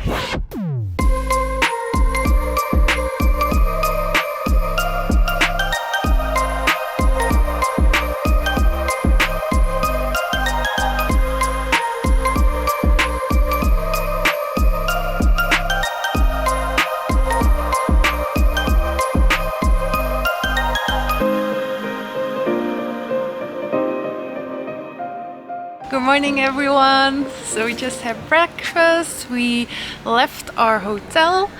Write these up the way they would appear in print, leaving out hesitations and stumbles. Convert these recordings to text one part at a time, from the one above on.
Good morning, everyone. So we just had breakfast, we left our hotel,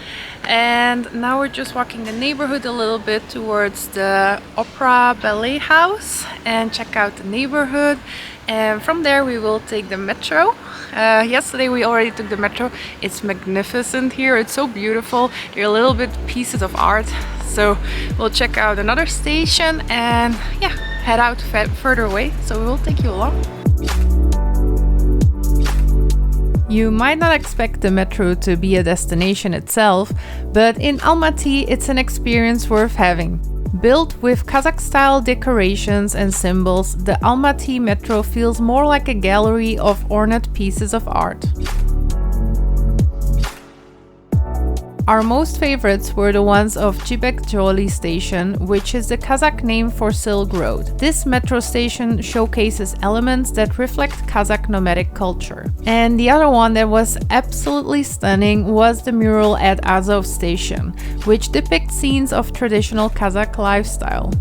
and now we're just walking the neighborhood a little bit towards the Opera Ballet House and check out the neighborhood. And from there we will take the metro. Yesterday we already took the metro. It's magnificent here, it's so beautiful. There are a little bit pieces of art. So we'll check out another station and yeah, head out further away. So we will take you along. You might not expect the metro to be a destination itself, but in Almaty it's an experience worth having. Built with Kazakh-style decorations and symbols, the Almaty metro feels more like a gallery of ornate pieces of art. Our most favorites were the ones of Jibek station, which is the Kazakh name for Silk Road. This metro station showcases elements that reflect Kazakh nomadic culture. And the other one that was absolutely stunning was the mural at Azov station, which depicts scenes of traditional Kazakh lifestyle.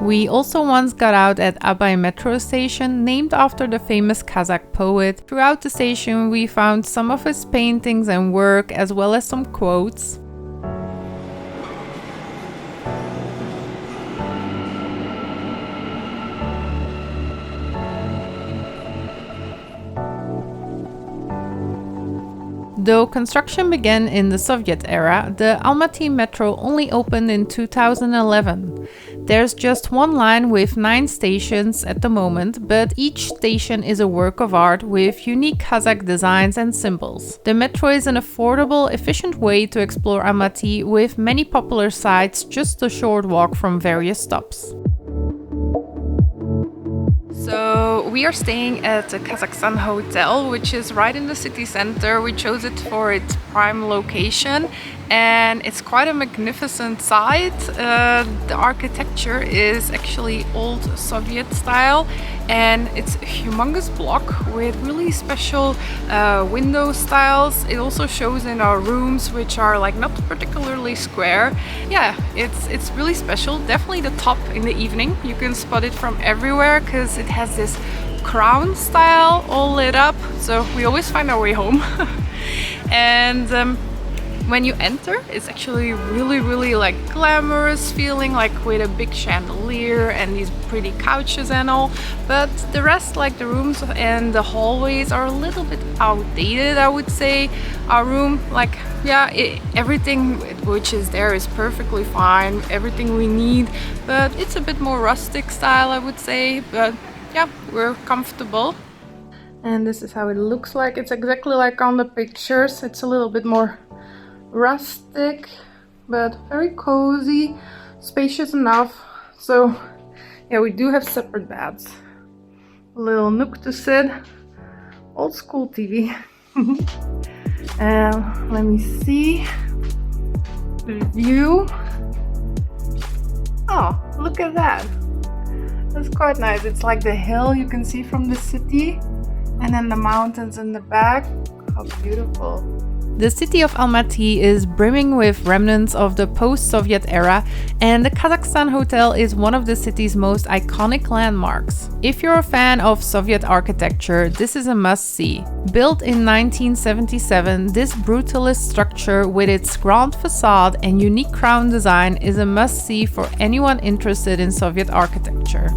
We also once got out at Abai metro station, named after the famous Kazakh poet. Throughout the station we found some of his paintings and work, as well as some quotes. Though construction began in the Soviet era, the Almaty metro only opened in 2011. There's just one line with 9 stations at the moment, but each station is a work of art with unique Kazakh designs and symbols. The metro is an affordable, efficient way to explore Almaty, with many popular sites just a short walk from various stops. So we are staying at the Kazakhstan hotel, which is right in the city center. We chose it for its prime location and it's quite a magnificent site. The architecture is actually old Soviet style and it's a humongous block with really special window styles. It also shows in our rooms, which are like not particularly square. Yeah, it's really special. Definitely the top in the evening. You can spot it from everywhere because it has this crown style all lit up. So we always find our way home. And when you enter, it's actually really like glamorous feeling, like with a big chandelier and these pretty couches and all. But the rest, like the rooms and the hallways, are a little bit outdated, I would say. Our room, like, yeah, everything which is there is perfectly fine, everything we need, but it's a bit more rustic style, I would say. But yeah, we're comfortable. And this is how it looks like. It's exactly like on the pictures. It's a little bit more rustic, but very cozy, spacious enough. So yeah, we do have separate beds, a little nook to sit, old school TV. And let me see the view. Oh, look at that. That's quite nice. It's like the hill you can see from the city and then the mountains in the back. How beautiful. The city of Almaty is brimming with remnants of the post-Soviet era, and the Kazakhstan Hotel is one of the city's most iconic landmarks. If you're a fan of Soviet architecture, this is a must-see. Built in 1977, this brutalist structure with its grand facade and unique crown design is a must-see for anyone interested in Soviet architecture.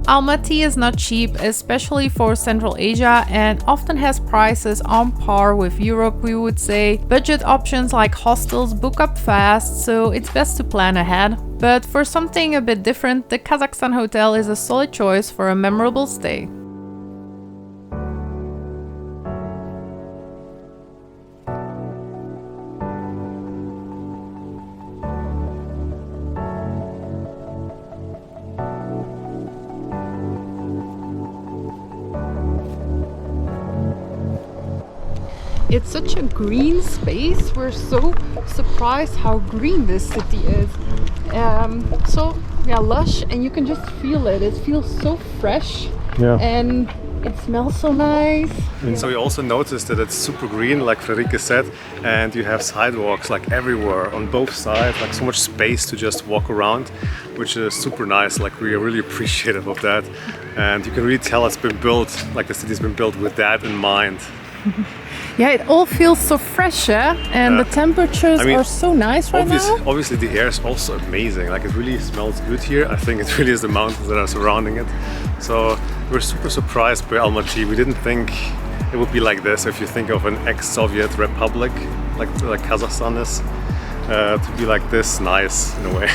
Almaty is not cheap, especially for Central Asia, and often has prices on par with Europe, we would say. Budget options like hostels book up fast, so it's best to plan ahead. But for something a bit different, the Kazakhstan Hotel is a solid choice for a memorable stay. It's such a green space. We're so surprised how green this city is. So yeah, lush, and you can just feel it. It feels so fresh, and it smells so nice. So we also noticed that it's super green, like Friederike said, and you have sidewalks like everywhere on both sides, like so much space to just walk around, which is super nice. Like we are really appreciative of that, and you can really tell it's been built, like the city's been built with that in mind. Yeah, it all feels so fresh, and the temperatures are so nice right now. Obviously the air is also amazing, like it really smells good here. I think it really is the mountains that are surrounding it. So we're super surprised by Almaty. We didn't think it would be like this. If you think of an ex-Soviet republic, like Kazakhstan is, to be like this nice in a way.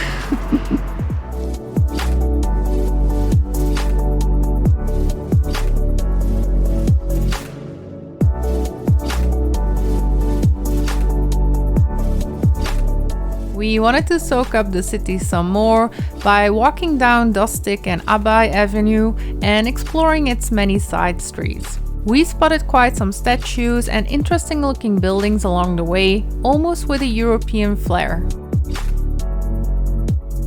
We wanted to soak up the city some more by walking down Dostik and Abai Avenue and exploring its many side streets. We spotted quite some statues and interesting looking buildings along the way, almost with a European flair.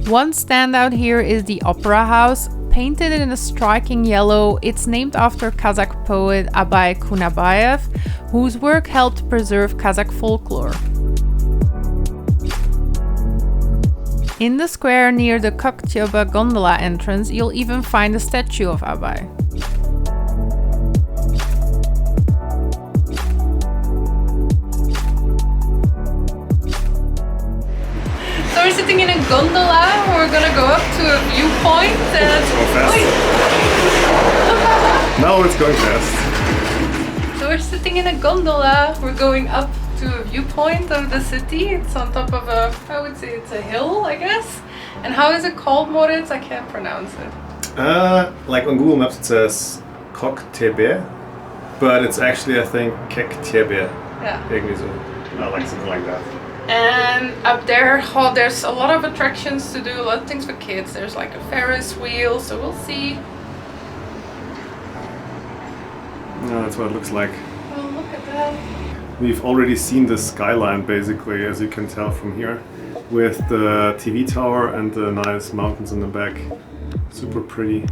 One standout here is the Opera House. Painted in a striking yellow, it's named after Kazakh poet Abai Kunanbayev, whose work helped preserve Kazakh folklore. In the square near the Kok Tobe gondola entrance, you'll even find a statue of Abai. So we're sitting in a gondola. We're gonna go up to a viewpoint. Let's go fast. No, it's going fast. So we're sitting in a gondola. We're going up to a viewpoint of the city. It's on top of a, I would say it's a hill, I guess. And how is it called, Moritz? I can't pronounce it. Like on Google Maps it says Kok Tobe, but it's actually I think Kok Tobe. Yeah. Like something like that. And up there, there's a lot of attractions to do, a lot of things for kids. There's like a Ferris wheel, so we'll see. No, that's what it looks like. Oh, look at that. We've already seen the skyline basically, as you can tell from here, with the TV tower and the nice mountains in the back. Super pretty.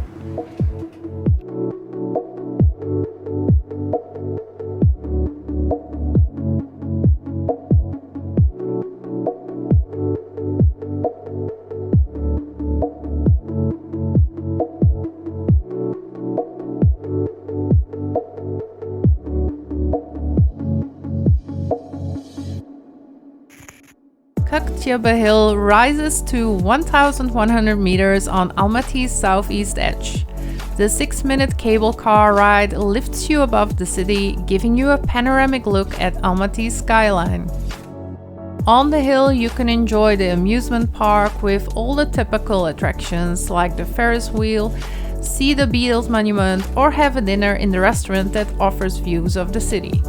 Kok Tobe Hill rises to 1,100 meters on Almaty's southeast edge. The 6-minute cable car ride lifts you above the city, giving you a panoramic look at Almaty's skyline. On the hill, you can enjoy the amusement park with all the typical attractions like the Ferris wheel, see the Beatles monument, or have a dinner in the restaurant that offers views of the city.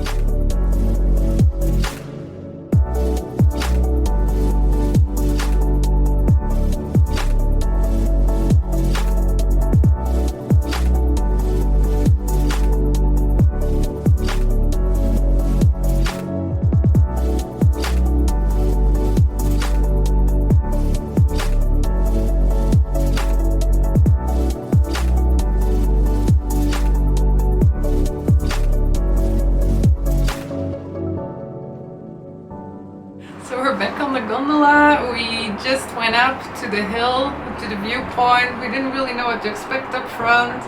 Gondola. We just went up to the hill, to the viewpoint. We didn't really know what to expect up front,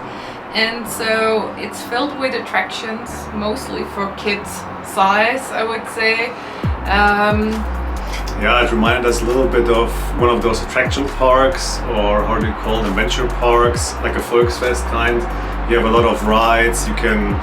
and so it's filled with attractions, mostly for kids size, I would say. Yeah, it reminded us a little bit of one of those attraction parks, or how do you call them, adventure parks, like a Volksfest kind. You have a lot of rides, you can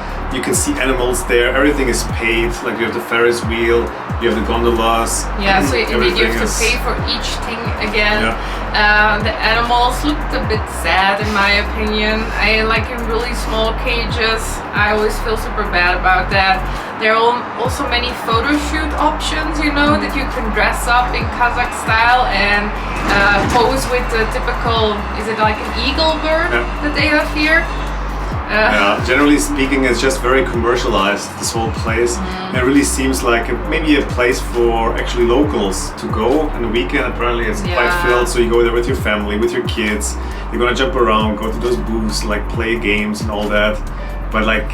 see animals there, everything is paid, like you have the Ferris wheel, you have the gondolas. Yeah, so indeed you have to pay for each thing again. Yeah. The animals looked a bit sad in my opinion. I like in really small cages. I always feel super bad about that. There are also many photo shoot options, you know, that you can dress up in Kazakh style and pose with the typical, is it like an eagle bird that they have here? Yeah, generally speaking, it's just very commercialized, this whole place. It really seems like maybe a place for actually locals to go on the weekend. Apparently it's quite filled, so you go there with your family, with your kids. You're gonna jump around, go to those booths, like play games and all that. But like,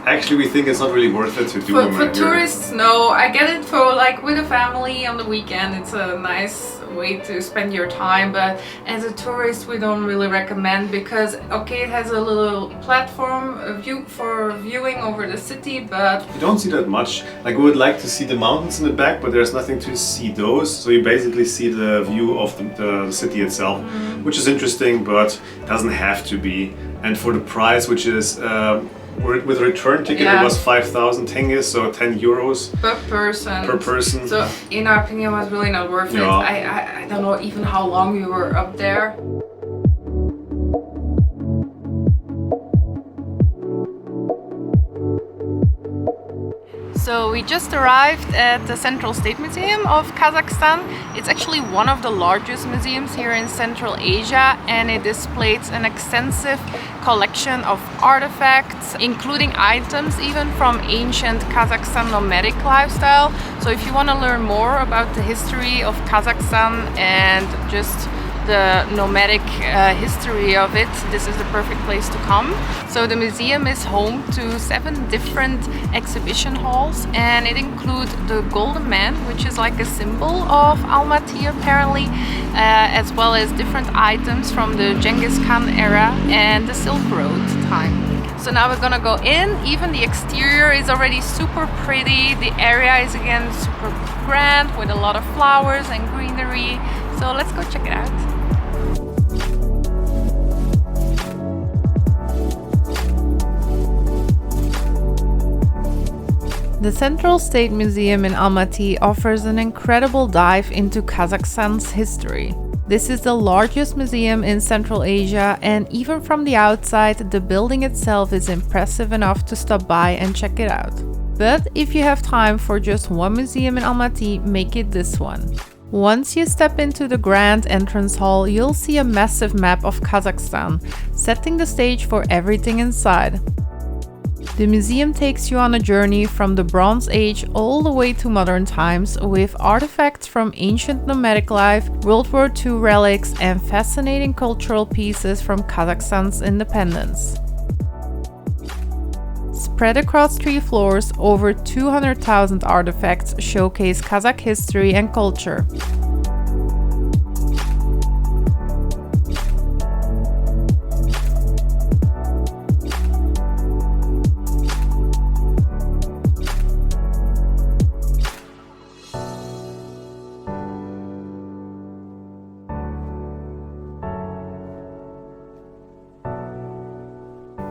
actually we think it's not really worth it to do. For tourists, no. I get it for like with a family on the weekend. It's a nice way to spend your time, but as a tourist we don't really recommend, because okay, it has a little platform view for viewing over the city, but you don't see that much. Like, we would like to see the mountains in the back, but there's nothing to see those, so you basically see the view of the city itself, which is interesting, but doesn't have to be. And for the price, which is with a return ticket, it was 5,000 tenge, so 10 euros per person. Per person. So in our opinion, it was really not worth it. I don't know even how long we were up there. So we just arrived at the Central State Museum of Kazakhstan. It's actually one of the largest museums here in Central Asia, and it displays an extensive collection of artifacts, including items even from ancient Kazakhstan nomadic lifestyle. So if you want to learn more about the history of Kazakhstan and just the nomadic history of it, this is the perfect place to come. So the museum is home to 7 different exhibition halls, and it includes the Golden Man, which is like a symbol of Almaty apparently, as well as different items from the Genghis Khan era and the Silk Road time. So now we're gonna go in. Even the exterior is already super pretty. The area is again super grand with a lot of flowers and greenery. So let's go check it out. The Central State Museum in Almaty offers an incredible dive into Kazakhstan's history. This is the largest museum in Central Asia, and even from the outside, the building itself is impressive enough to stop by and check it out. But if you have time for just one museum in Almaty, make it this one. Once you step into the grand entrance hall, you'll see a massive map of Kazakhstan, setting the stage for everything inside. The museum takes you on a journey from the Bronze Age all the way to modern times, with artifacts from ancient nomadic life, World War II relics, and fascinating cultural pieces from Kazakhstan's independence. Spread across 3 floors, over 200,000 artifacts showcase Kazakh history and culture.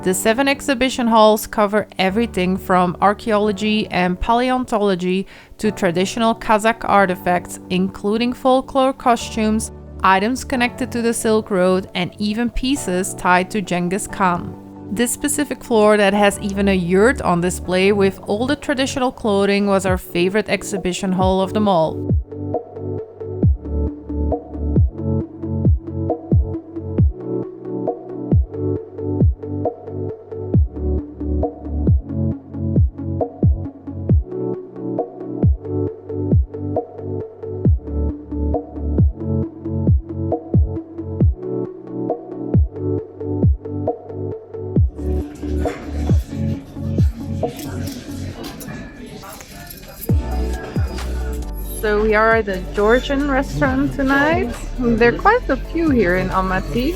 The 7 exhibition halls cover everything from archaeology and paleontology to traditional Kazakh artifacts, including folklore costumes, items connected to the Silk Road, and even pieces tied to Genghis Khan. This specific floor that has even a yurt on display with all the traditional clothing was our favorite exhibition hall of them all. So we are at the Georgian restaurant tonight. There are quite a few here in Almaty.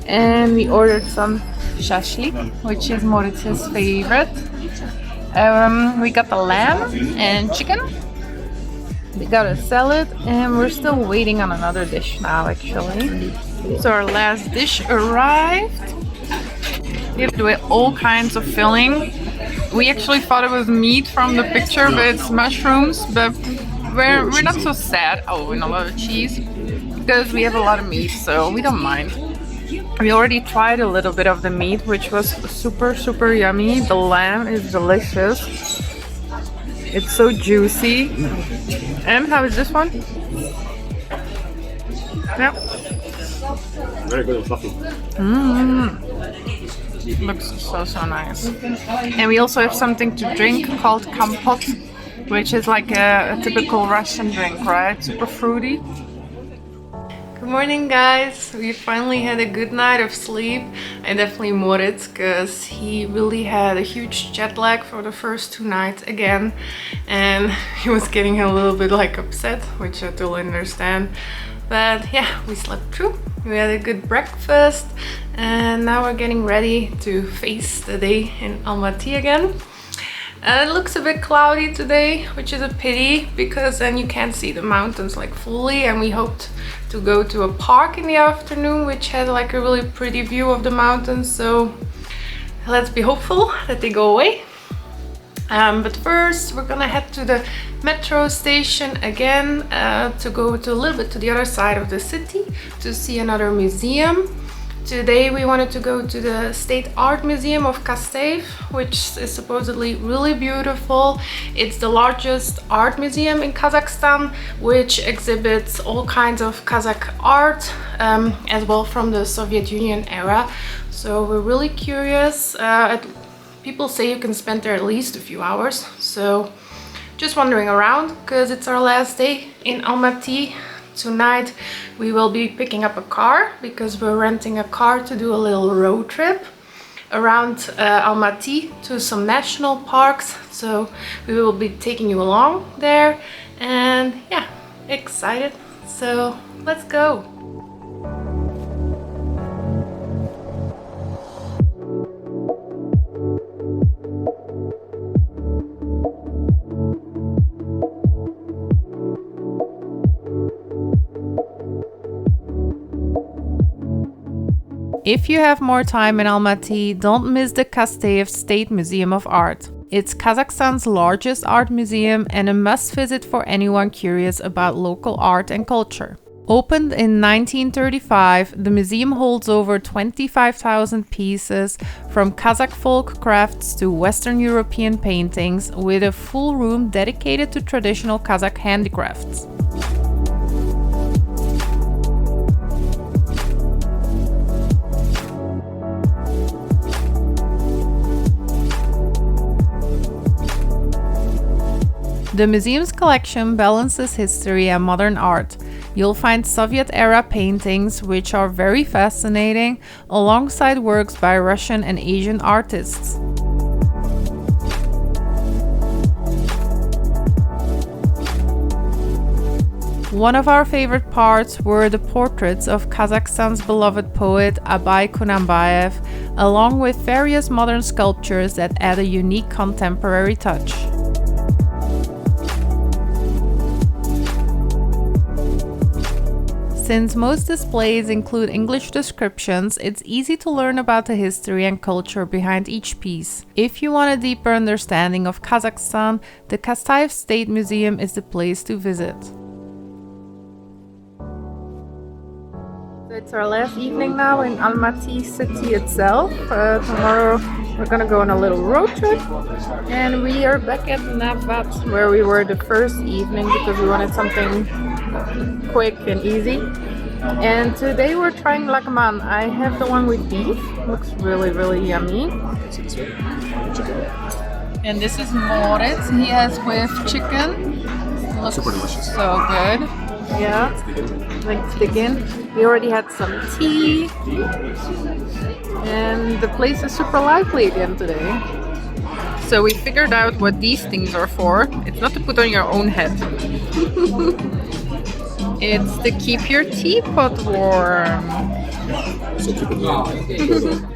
And we ordered some shashlik, which is Moritz's favorite. We got the lamb and chicken. We got a salad, and we're still waiting on another dish now actually. So our last dish arrived. We have with all kinds of filling. We actually thought it was meat from the picture, but it's mushrooms. But we're not so sad. Oh, and a lot of cheese, because we have a lot of meat, so we don't mind. We already tried a little bit of the meat, which was super yummy. The lamb is delicious. It's so juicy. And how is this one? Yeah. Very good and fluffy. Looks so nice. And we also have something to drink called kompot, which is like a typical Russian drink, right? Super fruity. Good morning, guys. We finally had a good night of sleep, and definitely Moritz, because he really had a huge jet lag for the first 2 nights again, and he was getting a little bit like upset, which I totally understand. But yeah, we slept through. We had a good breakfast, and now we're getting ready to face the day in Almaty again. It looks a bit cloudy today, which is a pity, because then you can't see the mountains like fully, and we hoped to go to a park in the afternoon which had like a really pretty view of the mountains, so let's be hopeful that they go away. But first we're gonna head to the metro station again to go to a little bit to the other side of the city to see another museum. Today we wanted to go to the State Art Museum of Kasteev, which is supposedly really beautiful. It's the largest art museum in Kazakhstan, which exhibits all kinds of Kazakh art, as well from the Soviet Union era. So we're really curious. People say you can spend there at least a few hours. So just wandering around, because it's our last day in Almaty. Tonight we will be picking up a car, because we're renting a car to do a little road trip around Almaty to some national parks. So we will be taking you along there, and yeah, excited. So let's go. If you have more time in Almaty, don't miss the Kasteev State Museum of Art. It's Kazakhstan's largest art museum and a must-visit for anyone curious about local art and culture. Opened in 1935, the museum holds over 25,000 pieces, from Kazakh folk crafts to Western European paintings, with a full room dedicated to traditional Kazakh handicrafts. The museum's collection balances history and modern art. You'll find Soviet-era paintings, which are very fascinating, alongside works by Russian and Asian artists. One of our favorite parts were the portraits of Kazakhstan's beloved poet Abai Kunanbayev, along with various modern sculptures that add a unique contemporary touch. Since most displays include English descriptions, it's easy to learn about the history and culture behind each piece. If you want a deeper understanding of Kazakhstan, the Kasteev State Museum is the place to visit. It's our last evening now in Almaty city itself. Tomorrow we're gonna go on a little road trip, and we are back at Navat, where we were the first evening because we wanted something quick and easy. And today we're trying lakman. I have the one with beef. Looks really yummy. And this is Moritz. He has with chicken. Looks super delicious. So good. Yeah. Like sticking. We already had some tea. And the place is super lively again today. So we figured out what these things are for. It's not to put on your own head. It's to keep your teapot warm. So keep it warm.